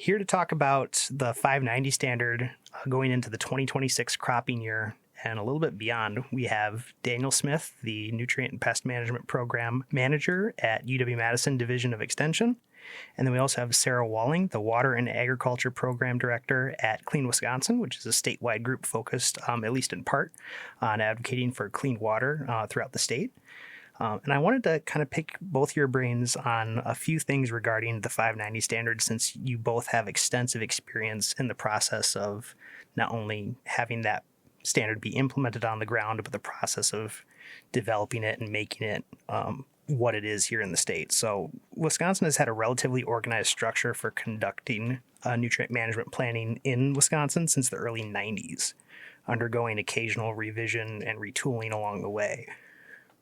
Here to talk about the 590 standard going into the 2026 cropping year and a little bit beyond. We have Daniel Smith, the Nutrient and Pest Management Program Manager at UW-Madison Division of Extension. And then we also have Sara Walling, the Water and Agriculture Program Director at Clean Wisconsin, which is a statewide group focused, at least in part, on advocating for clean water throughout the state. And I wanted to kind of pick both your brains on a few things regarding the 590 standard, since you both have extensive experience in the process of not only having that standard be implemented on the ground, but the process of developing it and making it what it is here in the state. So Wisconsin has had a relatively organized structure for conducting nutrient management planning in Wisconsin since the early 90s, undergoing occasional revision and retooling along the way.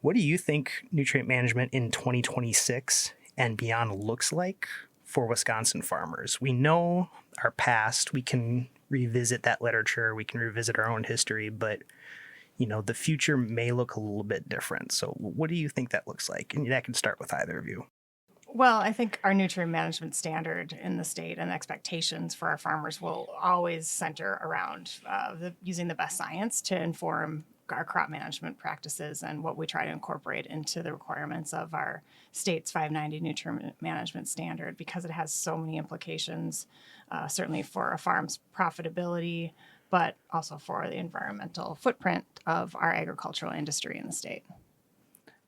What do you think nutrient management in 2026 and beyond looks like for Wisconsin farmers? We know our past, we can revisit that literature, we can revisit our own history, but the future may look a little bit different. So what do you think that looks like? And that can start with either of you. Well, I think our nutrient management standard in the state and expectations for our farmers will always center around using the best science to inform our crop management practices and what we try to incorporate into the requirements of our state's 590 nutrient management standard, because it has so many implications, certainly for a farm's profitability, but also for the environmental footprint of our agricultural industry in the state.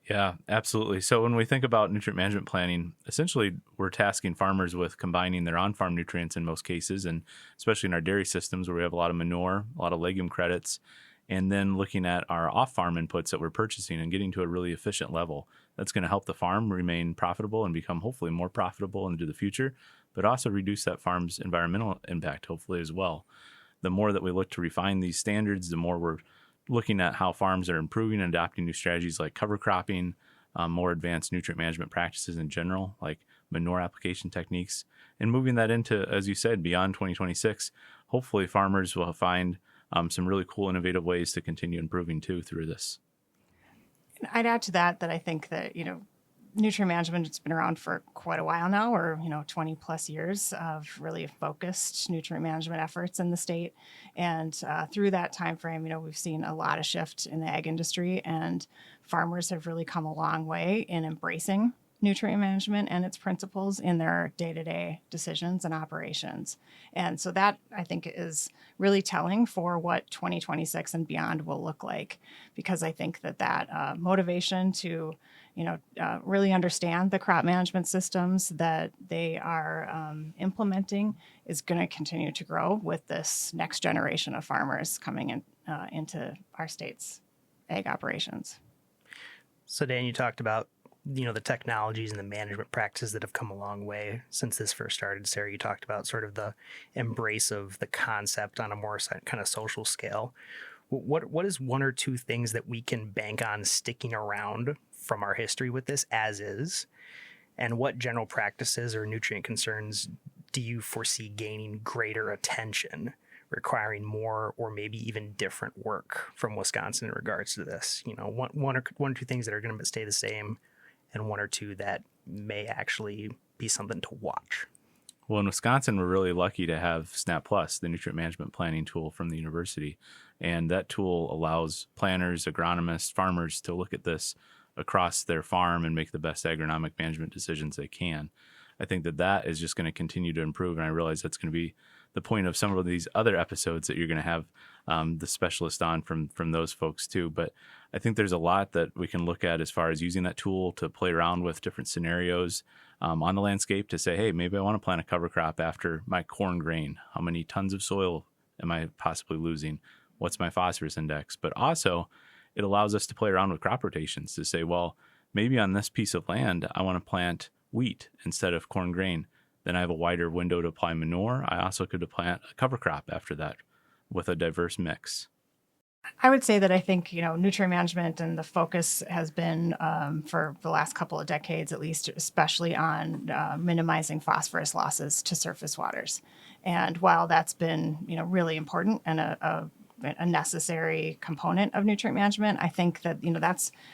Yeah, absolutely. So when we think about nutrient management planning, essentially we're tasking farmers with combining their on-farm nutrients in most cases, and especially in our dairy systems where we have a lot of manure, a lot of legume credits, and then looking at our off-farm inputs that we're purchasing and getting to a really efficient level. That's going to help the farm remain profitable and become hopefully more profitable into the future, but also reduce that farm's environmental impact hopefully as well. The more that we look to refine these standards, the more we're looking at how farms are improving and adopting new strategies like cover cropping, more advanced nutrient management practices in general, like manure application techniques, and moving that into, as you said, beyond 2026. Hopefully farmers will find some really cool, innovative ways to continue improving too through this. I'd add to that I think that, nutrient management has been around for quite a while now, or 20 plus years of really focused nutrient management efforts in the state. And through that time frame, we've seen a lot of shift in the ag industry, and farmers have really come a long way in embracing nutrient management and its principles in their day-to-day decisions and operations. And so that, I think, is really telling for what 2026 and beyond will look like, because I think that motivation to really understand the crop management systems that they are implementing is going to continue to grow with this next generation of farmers coming in, into our state's ag operations. So Dan, you talked about the technologies and the management practices that have come a long way since this first started. Sara, you talked about sort of the embrace of the concept on a more kind of social scale. What is one or two things that we can bank on sticking around from our history with this as is? And what general practices or nutrient concerns do you foresee gaining greater attention, requiring more or maybe even different work from Wisconsin in regards to this? One or two things that are going to stay the same, and one or two that may actually be something to watch. Well, in Wisconsin, we're really lucky to have SNAP Plus, the nutrient management planning tool from the university. And that tool allows planners, agronomists, farmers to look at this across their farm and make the best agronomic management decisions they can. I think that is just going to continue to improve. And I realize that's going to be the point of some of these other episodes that you're going to have the specialist on from those folks too. But I think there's a lot that we can look at as far as using that tool to play around with different scenarios on the landscape to say, hey, maybe I want to plant a cover crop after my corn grain. How many tons of soil am I possibly losing? What's my phosphorus index? But also it allows us to play around with crop rotations to say, well, maybe on this piece of land, I want to plant wheat instead of corn grain. Then I have a wider window to apply manure. I also could plant a cover crop after that with a diverse mix. I would say that I think, nutrient management and the focus has been for the last couple of decades, at least, especially on minimizing phosphorus losses to surface waters. And while that's been, really important and a a necessary component of nutrient management. I think that,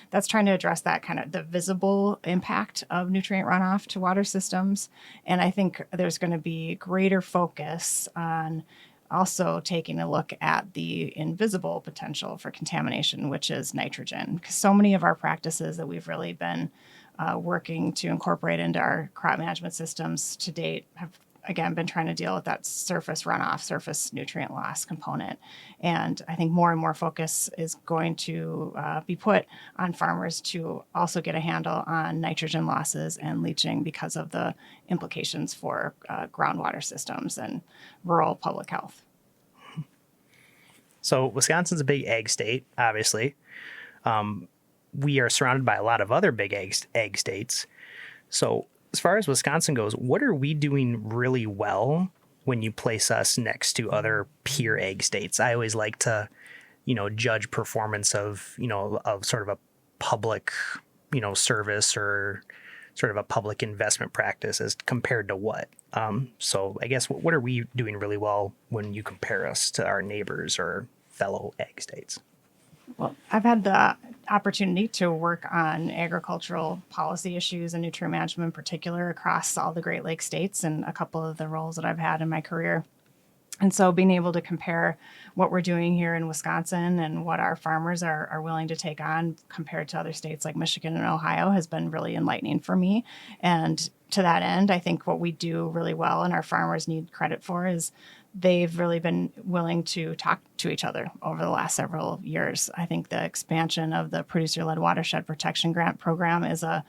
that's trying to address that kind of the visible impact of nutrient runoff to water systems. And I think there's going to be greater focus on also taking a look at the invisible potential for contamination, which is nitrogen. Because so many of our practices that we've really been working to incorporate into our crop management systems to date have, again, been trying to deal with that surface runoff, surface nutrient loss component. And I think more and more focus is going to be put on farmers to also get a handle on nitrogen losses and leaching because of the implications for groundwater systems and rural public health. So Wisconsin's a big ag state, obviously. We are surrounded by a lot of other big ag states. So as far as Wisconsin goes, what are we doing really well when you place us next to other peer ag states? I always like to, judge performance of sort of a public, service or sort of a public investment practice as compared to what. So I guess what are we doing really well when you compare us to our neighbors or fellow ag states? Well, I've had the opportunity to work on agricultural policy issues and nutrient management in particular across all the Great Lakes states and a couple of the roles that I've had in my career. And so being able to compare what we're doing here in Wisconsin and what our farmers are willing to take on compared to other states like Michigan and Ohio has been really enlightening for me. And to that end, I think what we do really well and our farmers need credit for is they've really been willing to talk to each other over the last several years. I think the expansion of the producer-led watershed protection grant program is a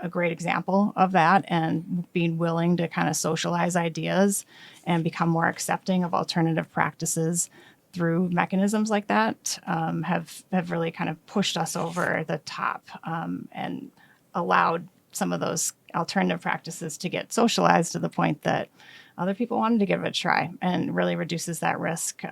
great example of that, and being willing to kind of socialize ideas and become more accepting of alternative practices through mechanisms like that have really kind of pushed us over the top and allowed some of those alternative practices to get socialized to the point that other people wanted to give it a try, and really reduces that risk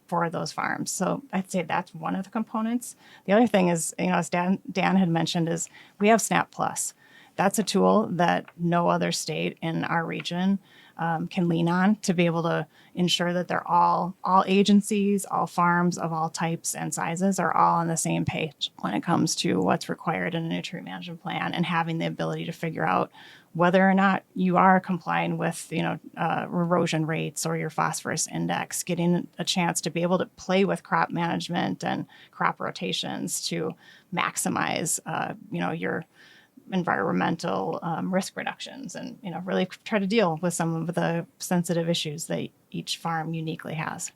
for those farms. So I'd say that's one of the components. The other thing is, as Dan had mentioned, is we have SNAP Plus. That's a tool that no other state in our region can lean on to be able to ensure that they're all agencies, all farms of all types and sizes are all on the same page when it comes to what's required in a nutrient management plan, and having the ability to figure out whether or not you are complying with, erosion rates or your phosphorus index, getting a chance to be able to play with crop management and crop rotations to maximize, your environmental risk reductions, and, really try to deal with some of the sensitive issues that each farm uniquely has.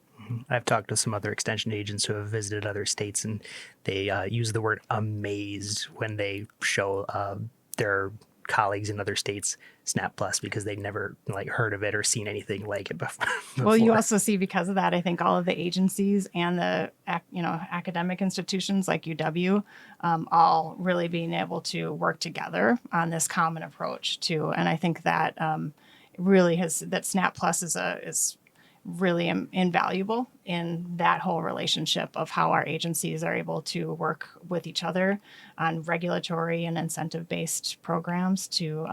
I've talked to some other extension agents who have visited other states, and they use the word amazed when they show their colleagues in other states SNAP Plus, because they've never heard of it or seen anything like it before. Well, you also see, because of that, I think all of the agencies and the academic institutions like UW all really being able to work together on this common approach too. And I think that really that SNAP Plus is really invaluable in that whole relationship of how our agencies are able to work with each other on regulatory and incentive-based programs to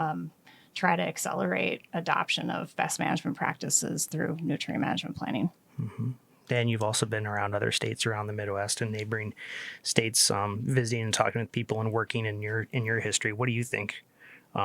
try to accelerate adoption of best management practices through nutrient management planning. Mm-hmm. Dan, you've also been around other states around the Midwest and neighboring states, visiting and talking with people and working in your history. What do you think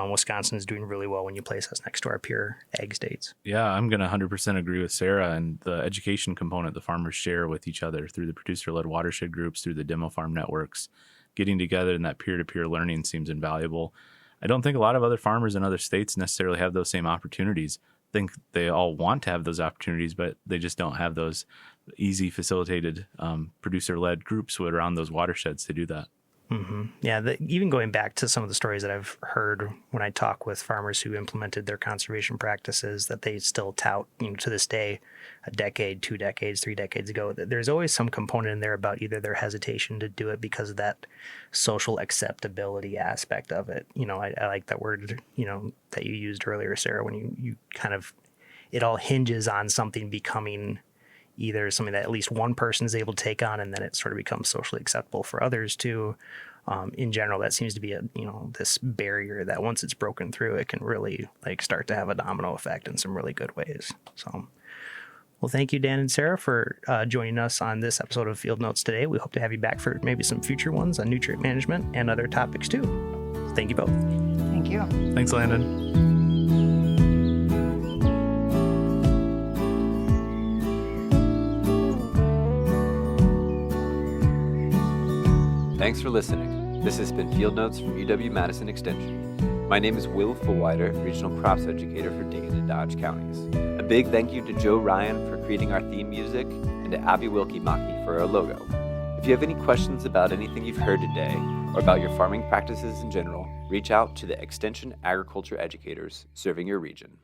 Wisconsin is doing really well when you place us next to our peer ag states? Yeah, I'm going to 100% agree with Sara, and the education component the farmers share with each other through the producer-led watershed groups, through the demo farm networks, getting together in that peer-to-peer learning seems invaluable. I don't think a lot of other farmers in other states necessarily have those same opportunities. I think they all want to have those opportunities, but they just don't have those easy facilitated producer-led groups around those watersheds to do that. Mm-hmm. Yeah, even going back to some of the stories that I've heard when I talk with farmers who implemented their conservation practices that they still tout, to this day, a decade, 2 decades, 3 decades ago, there's always some component in there about either their hesitation to do it because of that social acceptability aspect of it. I like that word, that you used earlier, Sara, when you kind of, it all hinges on something becoming either something that at least one person is able to take on, and then it sort of becomes socially acceptable for others too. In general, that seems to be this barrier that once it's broken through, it can really start to have a domino effect in some really good ways. So Well, thank you, Dan and Sarah, for joining us on this episode of Field Notes today. We hope to have you back for maybe some future ones on nutrient management and other topics too. Thank you both. Thank you. Thanks, Landon. Thanks for listening. This has been Field Notes from UW-Madison Extension. My name is Will Fullwider, Regional Crops Educator for Dane and Dodge Counties. A big thank you to Joe Ryan for creating our theme music and to Abby Wilkie-Maki for our logo. If you have any questions about anything you've heard today or about your farming practices in general, reach out to the Extension Agriculture Educators serving your region.